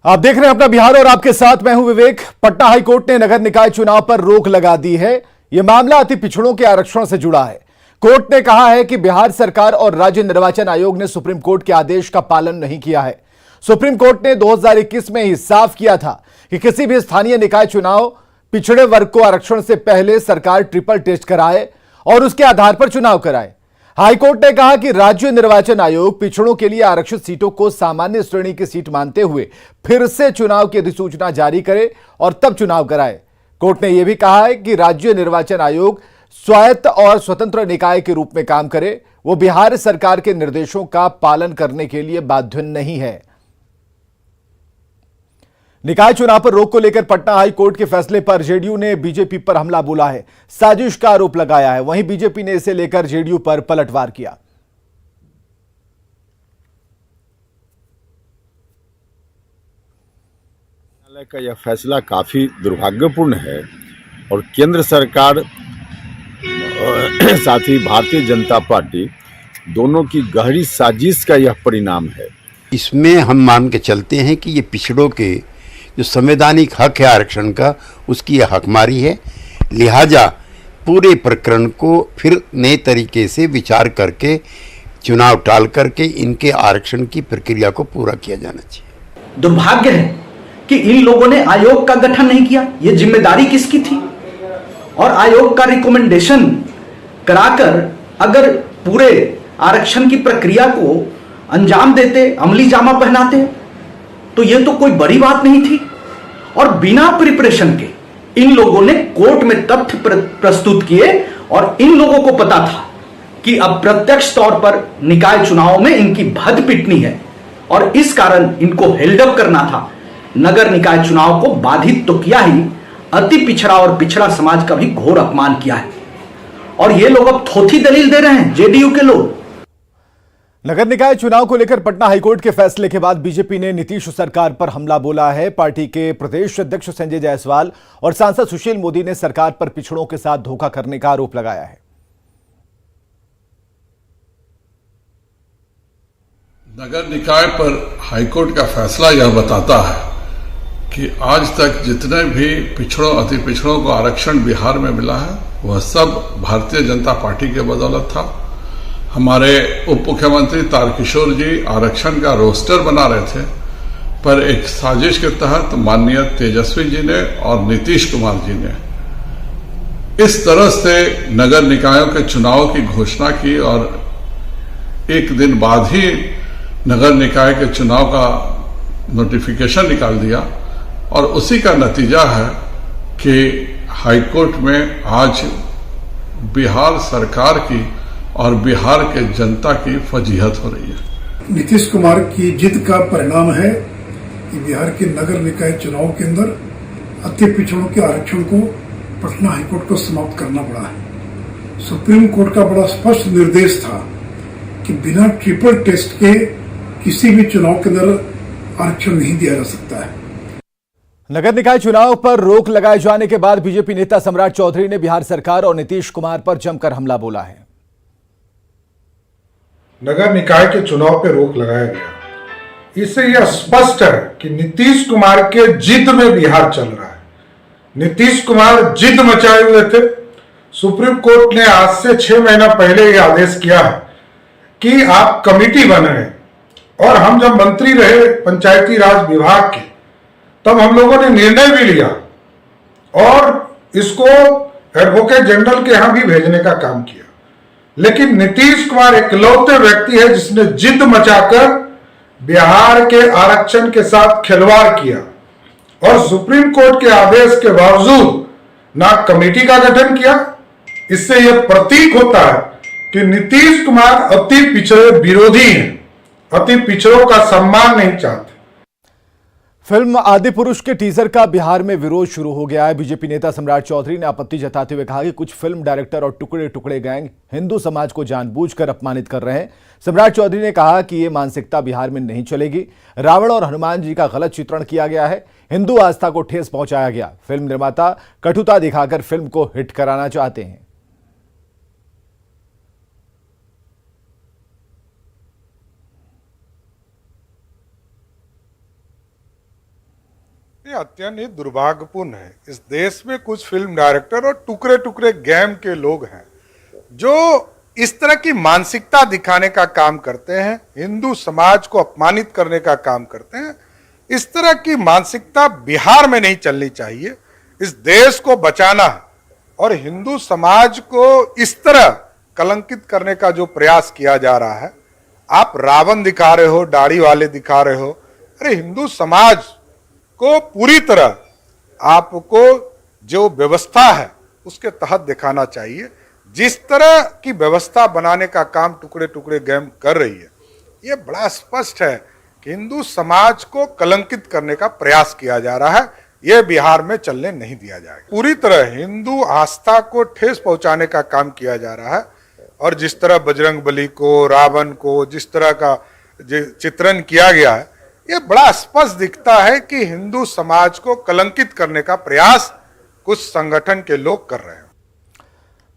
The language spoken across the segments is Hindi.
आप देख रहे हैं अपना बिहार और आपके साथ मैं हूं विवेक। पटना हाईकोर्ट ने नगर निकाय चुनाव पर रोक लगा दी है। यह मामला अति पिछड़ों के आरक्षण से जुड़ा है। कोर्ट ने कहा है कि बिहार सरकार और राज्य निर्वाचन आयोग ने सुप्रीम कोर्ट के आदेश का पालन नहीं किया है। सुप्रीम कोर्ट ने 2021 में ही साफ किया था कि किसी भी स्थानीय निकाय चुनाव पिछड़े वर्ग को आरक्षण से पहले सरकार ट्रिपल टेस्ट कराए और उसके आधार पर चुनाव कराए। हाईकोर्ट ने कहा कि राज्य निर्वाचन आयोग पिछड़ों के लिए आरक्षित सीटों को सामान्य श्रेणी की सीट मानते हुए फिर से चुनाव की अधिसूचना जारी करे और तब चुनाव कराए। कोर्ट ने यह भी कहा है कि राज्य निर्वाचन आयोग स्वायत्त और स्वतंत्र निकाय के रूप में काम करे, वो बिहार सरकार के निर्देशों का पालन करने के लिए बाध्य नहीं है। निकाय चुनाव पर रोक को लेकर पटना हाई कोर्ट के फैसले पर जेडीयू ने बीजेपी पर हमला बोला है, साजिश का आरोप लगाया है। वहीं बीजेपी ने इसे लेकर जेडीयू पर पलटवार किया। न्यायालय का यह फैसला काफी दुर्भाग्यपूर्ण है और केंद्र सरकार साथ ही भारतीय जनता पार्टी दोनों की गहरी साजिश का यह परिणाम है। इसमें हम मान के चलते हैं कि ये पिछड़ों के जो संवैधानिक हक है आरक्षण का, उसकी यह हकमारी है। लिहाजा पूरे प्रकरण को फिर नए तरीके से विचार करके चुनाव टाल करके इनके आरक्षण की प्रक्रिया को पूरा किया जाना चाहिए। दुर्भाग्य है कि इन लोगों ने आयोग का गठन नहीं किया। ये जिम्मेदारी किसकी थी? और आयोग का रिकमेंडेशन कराकर अगर पूरे आरक्षण की प्रक्रिया को अंजाम देते, अमली जामा पहनाते, तो यह तो कोई बड़ी बात नहीं थी। और बिना प्रिपरेशन के इन लोगों ने कोर्ट में तथ्य प्रस्तुत किए और इन लोगों को पता था कि अब प्रत्यक्ष तौर पर निकाय चुनाव में इनकी भद पिटनी है और इस कारण इनको हेल्डअप करना था। नगर निकाय चुनाव को बाधित तो किया ही, अति पिछड़ा और पिछड़ा समाज का भी घोर अपमान किया है। और ये लोग अब थोथी दलील दे रहे हैं, जेडीयू के लोग। नगर निकाय चुनाव को लेकर पटना हाईकोर्ट के फैसले के बाद बीजेपी ने नीतीश सरकार पर हमला बोला है। पार्टी के प्रदेश अध्यक्ष संजय जायसवाल और सांसद सुशील मोदी ने सरकार पर पिछड़ों के साथ धोखा करने का आरोप लगाया है। नगर निकाय पर हाईकोर्ट का फैसला यह बताता है कि आज तक जितने भी पिछड़ों अति पिछड़ों को आरक्षण बिहार में मिला है वह सब भारतीय जनता पार्टी के बदौलत था। हमारे उप मुख्यमंत्री तारकिशोर जी आरक्षण का रोस्टर बना रहे थे, पर एक साजिश के तहत माननीय तेजस्वी जी ने और नीतीश कुमार जी ने इस तरह से नगर निकायों के चुनाव की घोषणा की और एक दिन बाद ही नगर निकाय के चुनाव का नोटिफिकेशन निकाल दिया। और उसी का नतीजा है कि हाईकोर्ट में आज बिहार सरकार की और बिहार के जनता की फजीहत हो रही है। नीतीश कुमार की जिद का परिणाम है कि बिहार के नगर निकाय चुनाव के अंदर अति पिछड़ों के आरक्षण को पटना हाईकोर्ट को समाप्त करना पड़ा है। सुप्रीम कोर्ट का बड़ा स्पष्ट निर्देश था कि बिना ट्रिपल टेस्ट के किसी भी चुनाव के अंदर आरक्षण नहीं दिया जा सकता है। नगर निकाय चुनाव पर रोक लगाए जाने के बाद बीजेपी नेता सम्राट चौधरी ने बिहार सरकार और नीतीश कुमार पर जमकर हमला बोला है। नगर निकाय के चुनाव पर रोक लगाया गया, इससे यह स्पष्ट है कि नीतीश कुमार के जिद में बिहार चल रहा है। नीतीश कुमार जिद मचाए हुए थे। सुप्रीम कोर्ट ने आज से 6 महीना पहले यह आदेश किया है कि आप कमेटी बनाएं, और हम जब मंत्री रहे पंचायती राज विभाग के तब हम लोगों ने निर्णय भी लिया और इसको एडवोकेट जनरल के यहां भी भेजने का काम किया। लेकिन नीतीश कुमार इकलौते व्यक्ति है जिसने जिद मचाकर बिहार के आरक्षण के साथ खिलवाड़ किया और सुप्रीम कोर्ट के आदेश के बावजूद ना कमेटी का गठन किया। इससे यह प्रतीक होता है कि नीतीश कुमार अति पिछड़े विरोधी हैं, अति पिछड़ों का सम्मान नहीं चाहते। फिल्म आदिपुरुष के टीजर का बिहार में विरोध शुरू हो गया है। बीजेपी नेता सम्राट चौधरी ने आपत्ति जताते हुए कहा कि कुछ फिल्म डायरेक्टर और टुकड़े टुकड़े गैंग हिंदू समाज को जानबूझकर अपमानित कर रहे हैं। सम्राट चौधरी ने कहा कि यह मानसिकता बिहार में नहीं चलेगी। रावण और हनुमान जी का गलत चित्रण किया गया है, हिंदू आस्था को ठेस पहुंचाया गया। फिल्म निर्माता कटुता दिखाकर फिल्म को हिट कराना चाहते हैं। ये अत्यंत ही दुर्भाग्यपूर्ण है। इस देश में कुछ फिल्म डायरेक्टर और टुकड़े टुकड़े गैम के लोग हैं जो इस तरह की मानसिकता दिखाने का काम करते हैं, हिंदू समाज को अपमानित करने का काम करते हैं। इस तरह की मानसिकता बिहार में नहीं चलनी चाहिए। इस देश को बचाना और हिंदू समाज को इस तरह कलंकित करने का जो प्रयास किया जा रहा है, आप रावण दिखा रहे हो, दाढ़ी वाले दिखा रहे हो। अरे हिंदू समाज को पूरी तरह आपको जो व्यवस्था है उसके तहत दिखाना चाहिए। जिस तरह की व्यवस्था बनाने का काम टुकड़े टुकड़े गैम कर रही है, ये बड़ा स्पष्ट है कि हिंदू समाज को कलंकित करने का प्रयास किया जा रहा है। ये बिहार में चलने नहीं दिया जाएगा। पूरी तरह हिंदू आस्था को ठेस पहुंचाने का काम किया जा रहा है और जिस तरह बजरंगबली को, रावण को जिस तरह का चित्रण किया गया है, ये बड़ा स्पष्ट दिखता है कि हिंदू समाज को कलंकित करने का प्रयास कुछ संगठन के लोग कर रहे हैं।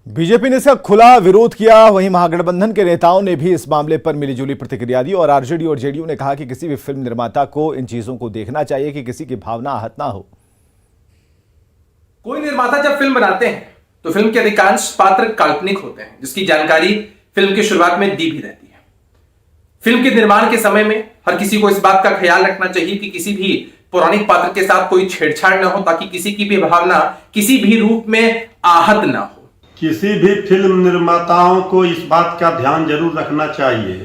बीजेपी ने इसका खुला विरोध किया। वहीं महागठबंधन के नेताओं ने भी इस मामले पर मिलीजुली प्रतिक्रिया दी और आरजेडी और जेडीयू ने कहा कि किसी भी फिल्म निर्माता को इन चीजों को देखना चाहिए कि किसी की भावना आहत ना हो। कोई निर्माता जब फिल्म बनाते हैं तो फिल्म के अधिकांश पात्र काल्पनिक होते हैं, जिसकी जानकारी फिल्म की शुरुआत में दी भी रहती है। फिल्म के निर्माण के समय में हर किसी को इस बात का ख्याल रखना चाहिए कि किसी भी पौराणिक पात्र के साथ कोई छेड़छाड़ न हो, ताकि किसी की भी भावना किसी भी रूप में आहत ना हो। किसी भी फिल्म निर्माताओं को इस बात का ध्यान जरूर रखना चाहिए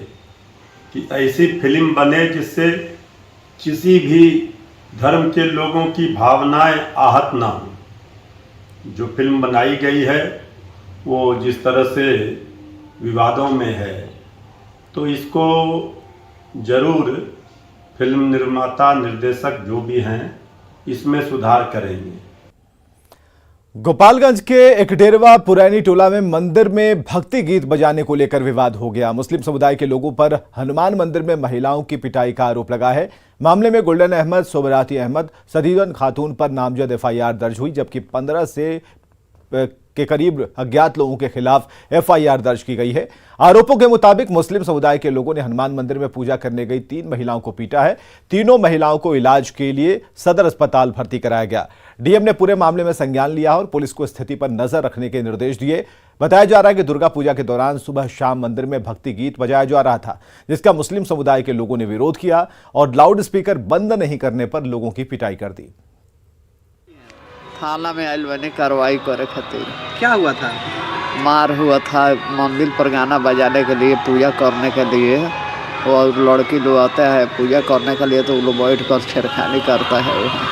कि ऐसी फिल्म बने जिससे किसी भी धर्म के लोगों की भावनाएं आहत ना हो। जो फिल्म बनाई गई है वो जिस तरह से विवादों में है, तो इसको जरूर फिल्म निर्माता, निर्देशक जो भी हैं इसमें सुधार करेंगे। गोपालगंज के एकडेरवा पुरैनी टोला में मंदिर में भक्ति गीत बजाने को लेकर विवाद हो गया। मुस्लिम समुदाय के लोगों पर हनुमान मंदिर में महिलाओं की पिटाई का आरोप लगा है। मामले में गोल्डन अहमद, सोबराती अहमद, सदीदन खातून पर नामजद एफआईआर दर्ज हुई, जबकि 15 से के करीब अज्ञात लोगों के खिलाफ एफआईआर दर्ज की गई है। आरोपों के मुताबिक मुस्लिम समुदाय के लोगों ने हनुमान मंदिर में पूजा करने गई 3 महिलाओं को पीटा है। तीनों महिलाओं को इलाज के लिए सदर अस्पताल भर्ती कराया गया। डीएम ने पूरे मामले में संज्ञान लिया और पुलिस को स्थिति पर नजर रखने के निर्देश दिए। बताया जा रहा है कि दुर्गा पूजा के दौरान सुबह शाम मंदिर में भक्ति गीत बजाया जा रहा था, जिसका मुस्लिम समुदाय के लोगों ने विरोध किया और लाउड स्पीकर बंद नहीं करने पर लोगों की पिटाई कर दी। थाना में आयल बने कार्रवाई करे खातिर। क्या हुआ था? मार हुआ था मंदिर पर गाना बजाने के लिए, पूजा करने के लिए, और लड़की लोग आता है पूजा करने के लिए तो वो लोग बैठ कर छेड़खानी करता है वहाँ।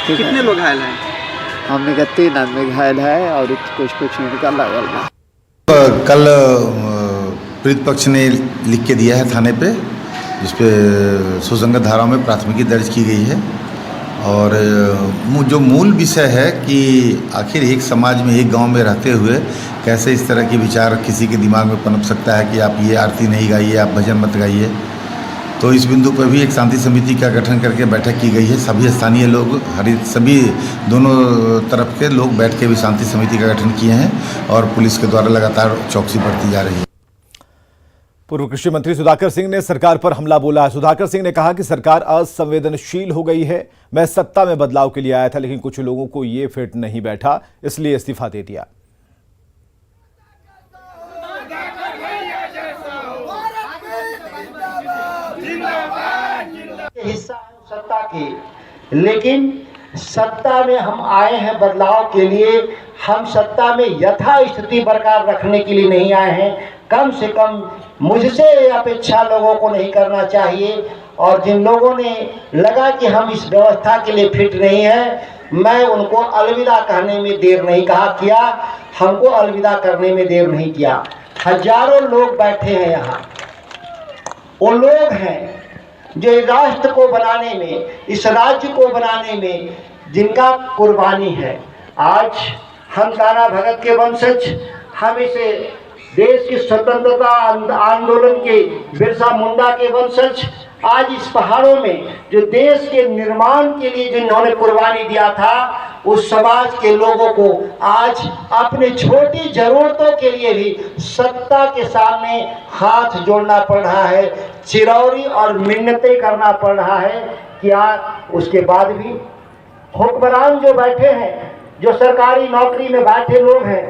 कितने लोग घायल हैं? हमने का 3 आदमी घायल है और कुछ इनका लगल है। कल पीड़ित पक्ष ने लिख के दिया है थाने पे, जिसपे सुसंगत धाराओं में प्राथमिकी दर्ज की गई है। और जो मूल विषय है कि आखिर एक समाज में, एक गांव में रहते हुए कैसे इस तरह के विचार किसी के दिमाग में पनप सकता है कि आप ये आरती नहीं गाइए, आप भजन मत गाइए। तो इस बिंदु पर भी एक शांति समिति का गठन करके बैठक की गई है। सभी स्थानीय लोग, सभी दोनों तरफ के लोग बैठ के भी शांति समिति का गठन किए हैं और पुलिस के द्वारा लगातार चौकसी बढ़ती जा रही है। पूर्व कृषि मंत्री सुधाकर सिंह ने सरकार पर हमला बोला है। सुधाकर सिंह ने कहा कि सरकार असंवेदनशील हो गई है। मैं सत्ता में बदलाव के लिए आया था, लेकिन कुछ लोगों को ये फिट नहीं बैठा, इसलिए इस्तीफा दे दिया। हिस्सा है सत्ता की, लेकिन सत्ता में हम आए हैं बदलाव के लिए। हम सत्ता में यथास्थिति बरकरार रखने के लिए नहीं आए हैं। कम से कम मुझसे अपेक्षा लोगों को नहीं करना चाहिए। और जिन लोगों ने लगा कि हम इस व्यवस्था के लिए फिट नहीं है, मैं उनको अलविदा कहने में देर नहीं किया। हमको अलविदा करने में देर नहीं किया। हजारों लोग बैठे हैं यहाँ, वो लोग हैं जो राष्ट्र को बनाने में, इस राज्य को बनाने में जिनका कुर्बानी है। आज हम नाना भगत के वंशज, हम इसे देश की स्वतंत्रता आंदोलन के बिरसा मुंडा के वंशज, आज इस पहाड़ों में जो देश के निर्माण के लिए जिन्होंने कुर्बानी दिया था, उस समाज के लोगों को आज अपनी छोटी जरूरतों के लिए भी सत्ता के सामने हाथ जोड़ना पड़ रहा है, चिरौरी और मिन्नतें करना पड़ रहा है। क्या उसके बाद भी हुक्मरान जो बैठे हैं, जो सरकारी नौकरी में बैठे लोग हैं,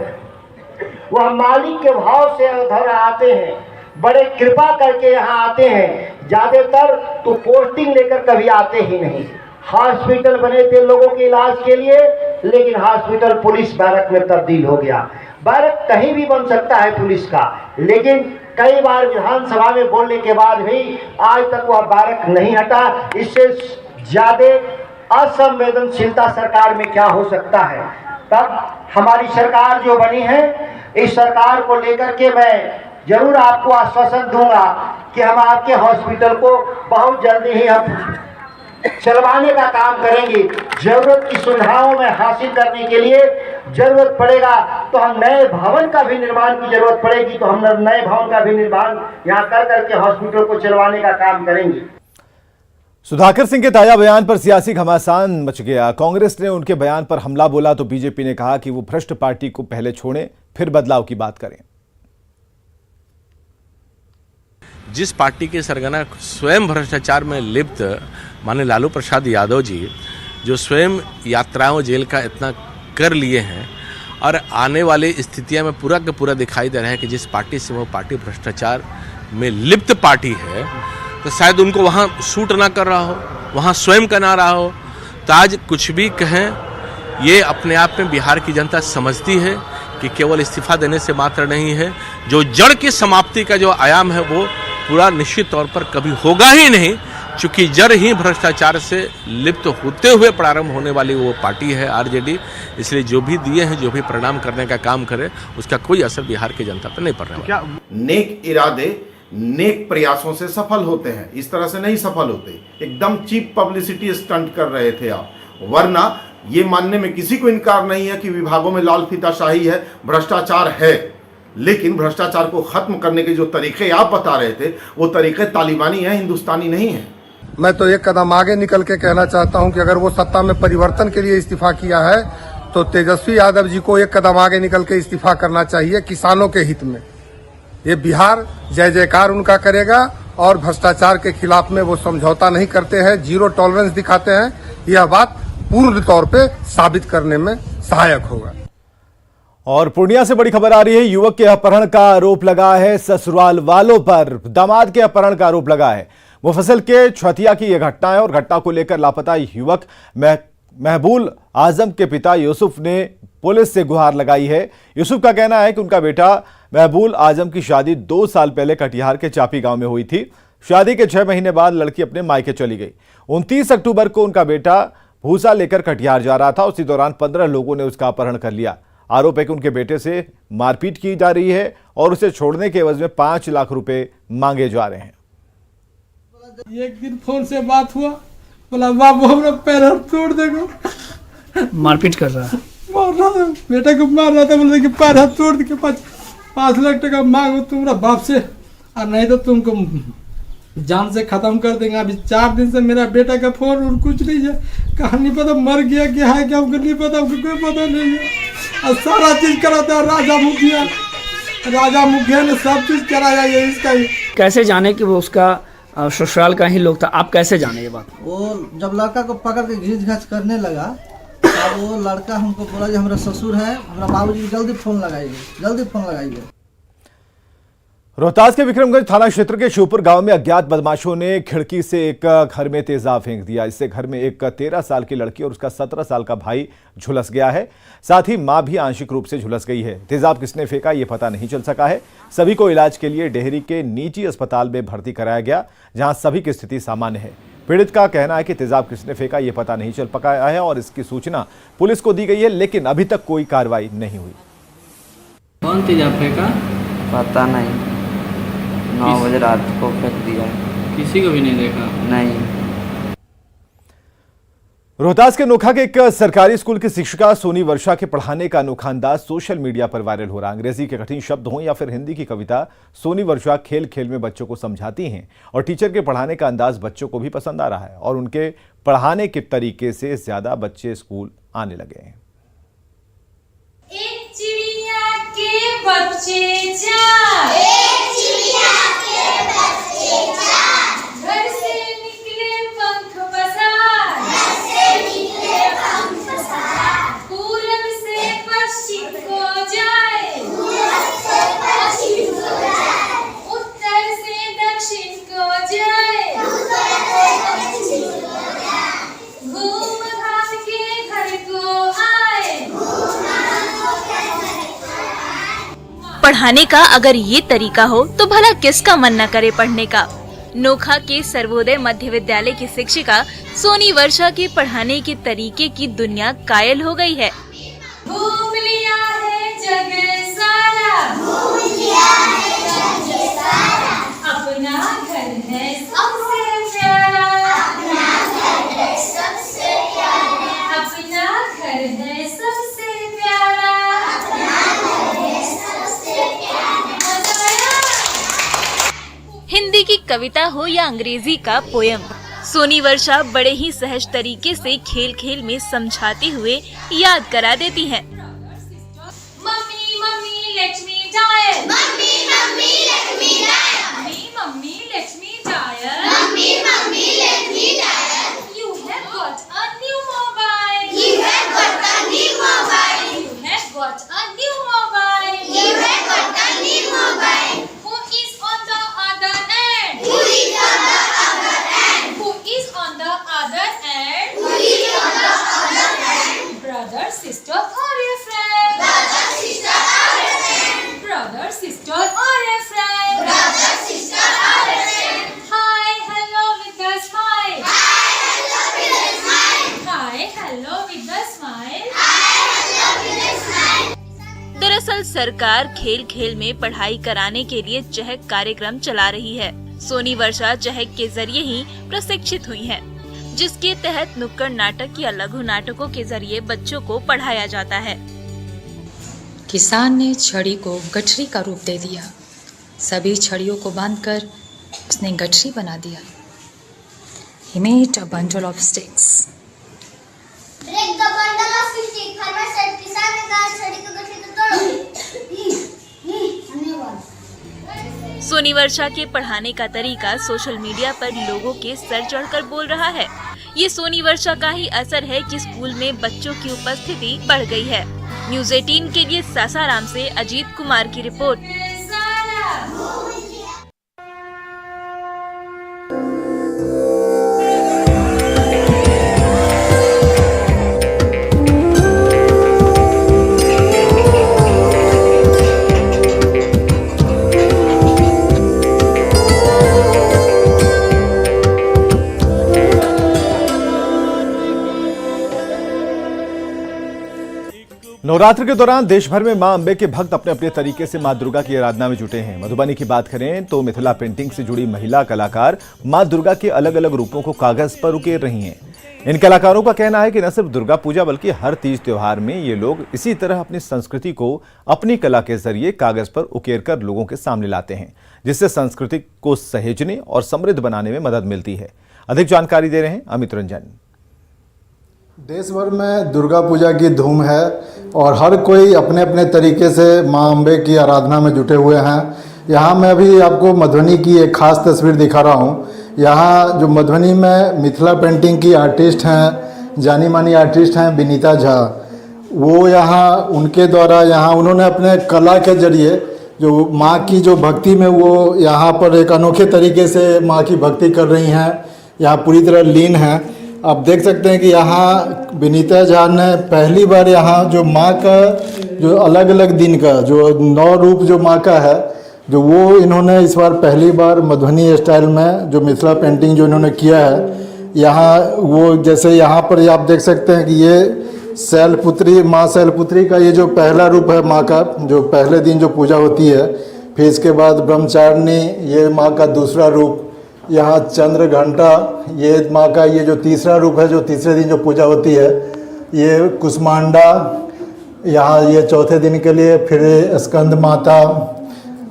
वह मालिक के भाव से उधर आते हैं, बड़े कृपा करके यहाँ आते हैं। ज्यादातर तो पोस्टिंग लेकर कभी आते ही नहीं। हॉस्पिटल बने थे लोगों के इलाज के लिए, लेकिन हॉस्पिटल पुलिस बैरक में तब्दील हो गया। बैरक कहीं भी बन सकता है पुलिस का, लेकिन कई बार विधानसभा में बोलने के बाद भी आज तक वह बैरक नहीं हटा। इससे ज्यादा असंवेदनशीलता सरकार में क्या हो सकता है। तब हमारी सरकार जो बनी है, इस सरकार को लेकर के मैं जरूर आपको आश्वासन दूंगा कि हम आपके हॉस्पिटल को बहुत जल्दी ही हम चलवाने का काम करेंगे। जरूरत की सुविधाओं में हासिल करने के लिए जरूरत पड़ेगा तो हम नए भवन का भी निर्माण की जरूरत पड़ेगी तो हम नए भवन का भी निर्माण यहाँ कर करके हॉस्पिटल को चलवाने का काम करेंगे। सुधाकर सिंह के ताजा बयान पर सियासी घमासान मच गया। कांग्रेस ने उनके बयान पर हमला बोला तो बीजेपी ने कहा कि वो भ्रष्ट पार्टी को पहले छोड़ें, फिर बदलाव की बात करें। जिस पार्टी के सरगना स्वयं भ्रष्टाचार में लिप्त माननीय लालू प्रसाद यादव जी, जो स्वयं यात्राओं जेल का इतना कर लिए हैं और आने वाली स्थितियां में पूरा का पूरा दिखाई दे रहा है कि जिस पार्टी से वो पार्टी भ्रष्टाचार में लिप्त पार्टी है, तो शायद उनको वहाँ सूट ना कर रहा हो, वहाँ स्वयं का ना रहा हो। तो आज कुछ भी कहें, ये अपने आप में बिहार की जनता समझती है कि केवल इस्तीफा देने से मात्र नहीं है, जो जड़ की समाप्ति का जो आयाम है वो पूरा निश्चित तौर पर कभी होगा ही नहीं, चूंकि जड़ ही भ्रष्टाचार से लिप्त होते हुए प्रारंभ होने वाली वो पार्टी है आरजेडी। इसलिए जो भी दिए हैं, जो भी परिणाम करने का काम करे, उसका कोई असर बिहार की जनता पर नहीं पड़ रहा है। क्या नेक इरादे नेक प्रयासों से सफल होते हैं, इस तरह से नहीं सफल होते। एकदम चीप पब्लिसिटी स्टंट कर रहे थे आप, वरना ये मानने में किसी को इनकार नहीं है कि विभागों में लाल फीताशाही है, भ्रष्टाचार है, लेकिन भ्रष्टाचार को खत्म करने के जो तरीके आप बता रहे थे वो तरीके तालिबानी हैं, हिंदुस्तानी नहीं है। मैं तो एक कदम आगे निकल के कहना चाहता हूं कि अगर वो सत्ता में परिवर्तन के लिए इस्तीफा किया है तो तेजस्वी यादव जी को एक कदम आगे निकल के इस्तीफा करना चाहिए, किसानों के हित में। ये बिहार जय जयकार उनका करेगा और भ्रष्टाचार के खिलाफ में वो समझौता नहीं करते हैं, जीरो टॉलरेंस दिखाते हैं। यह बात पूर्ण तौर पे साबित करने में सहायक होगा। और पूर्णिया से बड़ी खबर आ रही है। युवक के अपहरण का आरोप लगा है ससुराल वालों पर। दामाद के अपहरण का आरोप लगा है। मुफस्सिल के छतिया की यह घटना है और घटना को लेकर लापता युवक महबूल आजम के पिता यूसुफ ने पुलिस से गुहार लगाई है। यूसुफ का कहना है कि उनका बेटा महबूल आजम की शादी 2 साल पहले कटिहार के चापी गांव में हुई थी। शादी के 6 महीने बाद लड़की अपने मायके चली गई। 29 अक्टूबर को उनका बेटा भूसा लेकर कटिहार जा रहा था। उसी दौरान 15 लोगों ने उसका अपहरण कर लिया। आरोप है कि उनके बेटे से मारपीट की जा रही है और उसे छोड़ने के एवज में 5 लाख रुपए मांगे जा रहे हैं। एक दिन फोन से बात हुआ, बोला बाबू हमरा पैर हाथ तोड़ देगा, मारपीट कर रहा है, मार रहा था, बेटे को मार रहा था। बोले कि पैर हाथ तोड़ के 5 लाख टका मांगो तुम्हारा बाप से, और नहीं तो तुमको जान से खत्म कर देंगे। अभी 4 दिन से मेरा बेटा का फोन और कुछ नहीं है, कहाँ नहीं पता मर गया क्या है, क्या हमको नहीं पता, हमको कोई पता नहीं है। और सारा चीज कराता है राजा मुखिया ने सब चीज कराया है इसका ही। कैसे जाने कि वो उसका ससुराल का ही लोग था, आप कैसे जाने ये बात? वो जब लड़का को पकड़ के घींच घाच करने लगा तब वो लड़का हमको बोला कि हमारा ससुर है, हमारा बाबूजी जल्दी फोन लगाइए। रोहतास के विक्रमगंज थाना क्षेत्र के शिवपुर गांव में अज्ञात बदमाशों ने खिड़की से एक घर में तेजाब फेंक दिया। इससे घर में एक 13 साल की लड़की और उसका 17 साल का भाई झुलस गया है। साथ ही मां भी आंशिक रूप से झुलस गई है। तेजाब किसने फेंका ये पता नहीं चल सका है। सभी को इलाज के लिए डेहरी के निजी अस्पताल में भर्ती कराया गया, जहां सभी की स्थिति सामान्य है। पीड़ित का कहना है कि तेजाब किसने फेंका ये पता नहीं चल पाया है और इसकी सूचना पुलिस को दी गई है, लेकिन अभी तक कोई कार्रवाई नहीं हुई। कौन तेजाब फेंका पता नहीं, 9 बजे रात को फेंक दिया। किसी को भी नहीं देखा? नहीं। रोहतास के नोखा के एक सरकारी स्कूल की शिक्षिका सोनी वर्षा के पढ़ाने का अनोखा अंदाज सोशल मीडिया पर वायरल हो रहा है। अंग्रेजी के कठिन शब्द हों या फिर हिंदी की कविता, सोनी वर्षा खेल खेल में बच्चों को समझाती हैं और टीचर के पढ़ाने का अंदाज बच्चों को भी पसंद आ रहा है और उनके पढ़ाने के तरीके से ज्यादा बच्चे स्कूल आने लगे। एक चिड़िया के बच्चे चार, एक चिड़िया के बच्चे चार, घर से निकले पंख पसार, घर से निकले पंख पसार, पूरब से पश्चिम को जाए, पूरब से पश्चिम को जाए, उत्तर से दक्षिण को जाए, उत्तर से दक्षिण को जाए, घूम घाम के घर को आए, पढ़ाने का अगर ये तरीका हो तो भला किसका मन न करे पढ़ने का। नोखा के सर्वोदय मध्य विद्यालय की शिक्षिका सोनी वर्षा के पढ़ाने के तरीके की दुनिया कायल हो गई है। घूम लिया है जग सारा, घूम लिया है जग सारा, अपना घर है सबसे प्यारा, अपना घर है सबसे प्यारा, अपना घर है सबसे प्यारा, अपना घर है सबसे प्यारा। हिंदी की कविता हो या अंग्रेजी का पोयम, सोनी वर्षा बड़े ही सहज तरीके से खेल खेल में समझाते हुए याद करा देती हैं। Mummy mummy Lakshmi dial, mummy mummy Lakshmi dial, mummy mummy Lakshmi dial, mummy mummy Lakshmi dial. You have got a new mobile, you have got a new mobile, you have got a new mobile, you have got a new mobile. Who is on the other end? Who is on the other end? Who is on the other end? Who is on the other end? Brother, sister, or a friend? Brother, sister, or a friend? Brother, sister, or a friend? Brother, sister, or a friend? Hi, hello with a smile. Hi, hello with a smile. Hi, hello with a smile. Hi, hello with a smile. दरअसल सरकार खेल खेल में पढ़ाई कराने के लिए चहक कार्यक्रम चला रही है। सोनी वर्षा चहक के जरिए ही प्रशिक्षित हुई हैं, जिसके तहत नुक्कड़ नाटक या लघु नाटकों के जरिए बच्चों को पढ़ाया जाता है। किसान ने छड़ी को गठरी का रूप दे दिया, सभी छड़ियों को बांधकर उसने गठरी बना दिया। He made a bundle of sticks. Break the bundle of sticks. Farmer said, किसान ने कहा छड़ी को गठरी को तोड़ो। धन्यवाद। सोनी वर्षा के पढ़ाने का तरीका सोशल मीडिया पर लोगों के सर चढ़कर बोल रहा है। ये सोनी वर्षा का ही असर है कि स्कूल में बच्चों की उपस्थिति बढ़ गई है। न्यूज़ 18 के लिए सासाराम से अजीत कुमार की रिपोर्ट। नवरात्र के दौरान देश भर में मां अंबे के भक्त अपने अपने तरीके से मां दुर्गा की आराधना में जुटे हैं। मधुबनी की बात करें तो मिथिला पेंटिंग से जुड़ी महिला कलाकार मां दुर्गा के अलग अलग रूपों को कागज पर उकेर रही हैं। इन कलाकारों का कहना है कि न सिर्फ दुर्गा पूजा बल्कि हर तीज त्योहार में ये लोग इसी तरह अपनी संस्कृति को अपनी कला के जरिए कागज पर उकेर कर लोगों के सामने लाते हैं, जिससे संस्कृति को सहेजने और समृद्ध बनाने में मदद मिलती है। अधिक जानकारी दे रहे हैं अमित रंजन। देश भर में दुर्गा पूजा की धूम है और हर कोई अपने अपने तरीके से मां अंबे की आराधना में जुटे हुए हैं। यहाँ मैं अभी आपको मधुबनी की एक खास तस्वीर दिखा रहा हूँ। यहाँ जो मधुबनी में मिथिला पेंटिंग की आर्टिस्ट हैं, जानी मानी आर्टिस्ट हैं विनीता झा, वो यहाँ उनके द्वारा यहाँ उन्होंने अपने कला के जरिए जो माँ की जो भक्ति में वो यहाँ पर एक अनोखे तरीके से माँ की भक्ति कर रही हैं, यहाँ पूरी तरह लीन हैं। आप देख सकते हैं कि यहाँ विनीता झा ने पहली बार यहाँ जो माँ का जो अलग अलग दिन का जो 9 रूप जो माँ का है जो वो इन्होंने इस बार पहली बार मधुबनी स्टाइल में जो मिथिला पेंटिंग जो इन्होंने किया है। यहाँ वो जैसे यहाँ पर आप देख सकते हैं कि ये शैलपुत्री माँ शैलपुत्री का ये जो पहला रूप है माँ का, जो पहले दिन जो पूजा होती है, फिर इसके बाद ब्रह्मचारिणी ये माँ का दूसरा रूप, यहाँ चंद्र घंटा ये माँ का ये जो तीसरा रूप है जो तीसरे दिन जो पूजा होती है, ये कुष्मांडा यहाँ ये चौथे दिन के लिए, फिर स्कंद माता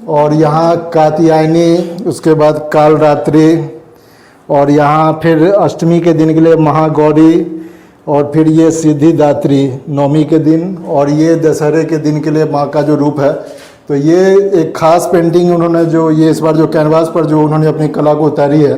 और यहाँ कात्यायनी, उसके बाद काल रात्रि और यहाँ फिर अष्टमी के दिन के लिए महागौरी और फिर ये सिद्धिदात्री नवमी के दिन और ये दशहरे के दिन के लिए माँ का जो रूप है। तो ये एक खास पेंटिंग उन्होंने जो ये इस बार जो कैनवास पर जो उन्होंने अपनी कला को उतारी है,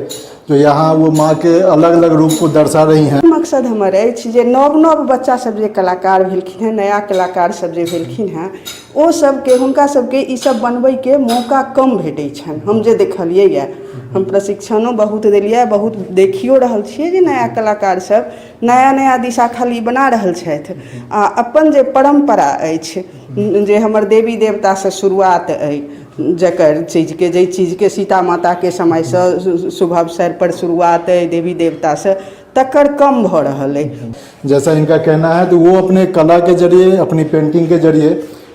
जो यहाँ वो माँ के अलग अलग रूप को दर्शा रही हैं। मकसद हमर अछि जे नव नव बच्चा सब जे कलाकार भेलखिन हैं, नया कलाकार सब जे भेलखिन हैं, ओ सबके हुनका सबके ई सब बनबै के मौका कम भेटै छनि। हम जे देखलियै यऽ, हम प्रशिक्षणो बहुत देलियै, बहुत देखियो रहल छियै जे नया कलाकार सब नया नया दिशा खाली बना रहल छथि। आ अपन जे परम्परा अछि, जे हमर देवी देवता से शुरुआत अइ, जकर चीजके जाहि चीजके सीता माता के समय से शुभ अवसर पर शुरुआत है देवी देवता से, तकर कम भ रहल है। जैसा इनका कहना है, तो वो अपने कला के जरिए, अपनी पेंटिंग के जरिए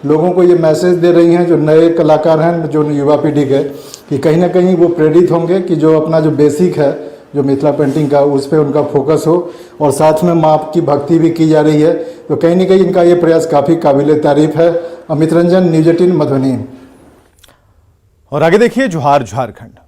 लोगों को ये मैसेज दे रही हैं, जो नए कलाकार हैं, जो युवा पीढ़ी के, कि कहीं ना कहीं वो प्रेरित होंगे कि जो अपना जो बेसिक है जो मिथिला पेंटिंग का, उस पर उनका फोकस हो और साथ में माँ की भक्ति भी की जा रही है। तो कहीं ना कहीं इनका ये प्रयास काफ़ी काबिल तारीफ है। अमित रंजन, न्यूज 18 मधुबनी। और आगे देखिए जोहार झारखंड।